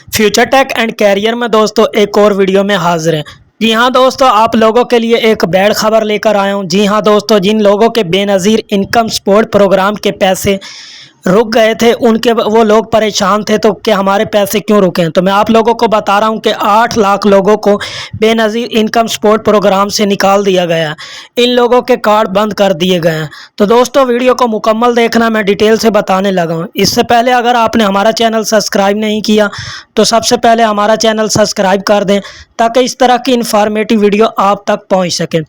Future take and career में दोस्तों एक और वीडियो में हाजिर हैं। जी हाँ दोस्तों, आप लोगों के लिए एक बैड खबर लेकर आया हूँ। जी हाँ दोस्तों, जिन लोगों के बेनज़ीर इनकम सपोर्ट प्रोग्राम के पैसे रुक गए थे, उनके वो लोग परेशान थे तो कि हमारे पैसे क्यों रुके हैं। तो मैं आप लोगों को बता रहा हूं कि 8 लाख लोगों को बेनज़ीर इनकम सपोर्ट प्रोग्राम से निकाल दिया गया है। इन लोगों के कार्ड बंद कर दिए गए हैं। तो दोस्तों वीडियो को मुकम्मल देखना, मैं डिटेल से बताने लगा हूं। इससे पहले अगर आपने हमारा चैनल सब्सक्राइब नहीं किया तो सबसे पहले हमारा चैनल सब्सक्राइब कर दें ताकि इस तरह की इन्फॉर्मेटिव वीडियो आप तक पहुँच सके।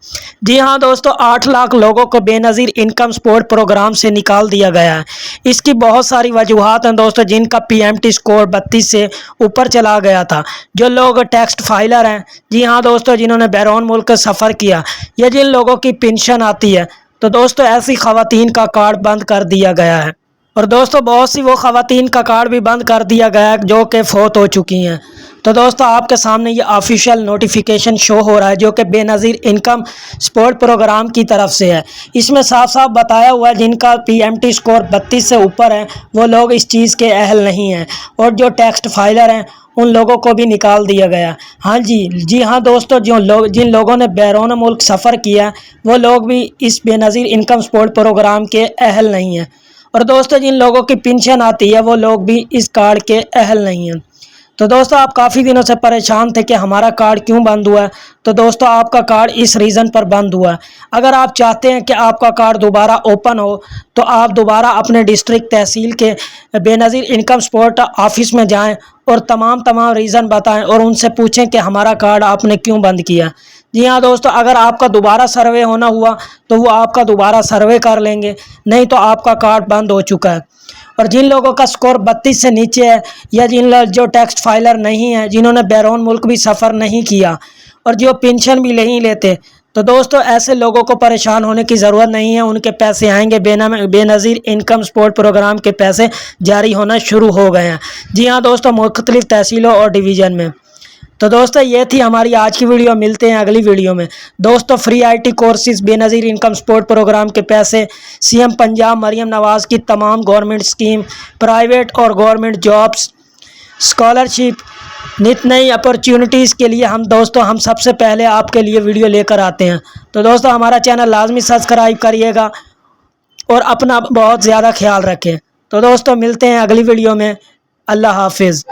जी हाँ दोस्तों, 8 लाख लोगों को बेनज़ीर इनकम सपोर्ट प्रोग्राम से निकाल दिया गया है। इसकी बहुत सारी वजूहात हैं दोस्तों, जिनका पीएमटी स्कोर 32 से ऊपर चला गया था। जो लोग टैक्स फाइलर हैं, जी हाँ दोस्तों, जिन्होंने बैरून मुल्क सफ़र किया, या जिन लोगों की पेंशन आती है, तो दोस्तों ऐसी ख़वातीन का कार्ड बंद कर दिया गया है। और दोस्तों बहुत सी वो ख़वातीन का कार्ड भी बंद कर दिया गया है जो कि फ़ौत हो चुकी हैं। तो दोस्तों आपके सामने ये ऑफिशियल नोटिफिकेशन शो हो रहा है जो कि बेनज़ीर इनकम सपोर्ट प्रोग्राम की तरफ से है। इसमें साफ साफ बताया हुआ है जिनका पीएमटी स्कोर 32 से ऊपर है वो लोग इस चीज़ के अहल नहीं हैं, और जो टैक्स फाइलर हैं उन लोगों को भी निकाल दिया गया। हाँ जी हाँ दोस्तों, जिन लोगों ने बैरून मुल्क सफ़र किया वो लोग भी इस बेनज़ीर इनकम सपोर्ट प्रोग्राम के अहल नहीं हैं। और दोस्तों जिन लोगों की पेंशन आती है वो लोग भी इस कार्ड के अहल नहीं हैं। तो दोस्तों आप काफ़ी दिनों से परेशान थे कि हमारा कार्ड क्यों बंद हुआ है। तो दोस्तों आपका कार्ड इस रीज़न पर बंद हुआ है। अगर आप चाहते हैं कि आपका कार्ड दोबारा ओपन हो तो आप दोबारा अपने डिस्ट्रिक्ट तहसील के बेनज़ीर इनकम सपोर्ट ऑफिस में जाएं और तमाम रीज़न बताएं और उनसे पूछें कि हमारा कार्ड आपने क्यों बंद किया। जी हाँ दोस्तों, अगर आपका दोबारा सर्वे होना हुआ तो वो आपका दोबारा सर्वे कर लेंगे, नहीं तो आपका कार्ड बंद हो चुका है। और जिन लोगों का स्कोर 32 से नीचे है, या जो टैक्स फाइलर नहीं है, जिन्होंने बैरून मुल्क भी सफ़र नहीं किया और जो पेंशन भी नहीं लेते, तो दोस्तों ऐसे लोगों को परेशान होने की ज़रूरत नहीं है। उनके पैसे आएंगे। बेनज़ीर इनकम सपोर्ट प्रोग्राम के पैसे जारी होना शुरू हो गए हैं। जी हाँ दोस्तों, मुख्तलिफ तहसीलों और डिवीज़न में। तो दोस्तों ये थी हमारी आज की वीडियो। मिलते हैं अगली वीडियो में। दोस्तों free IT courses, Benazir income support programme के पैसे, सीएम पंजाब मरियम नवाज़ की तमाम गवर्नमेंट स्कीम, प्राइवेट और गवर्नमेंट जॉब्स, स्कॉलरशिप, नित नई अपॉर्चुनिटीज़ के लिए हम सबसे पहले आपके लिए वीडियो लेकर आते हैं। तो दोस्तों हमारा चैनल लाजमी सब्सक्राइब करिएगा और अपना बहुत ज़्यादा ख्याल रखें। तो दोस्तों मिलते हैं अगली वीडियो में। अल्लाह हाफिज़।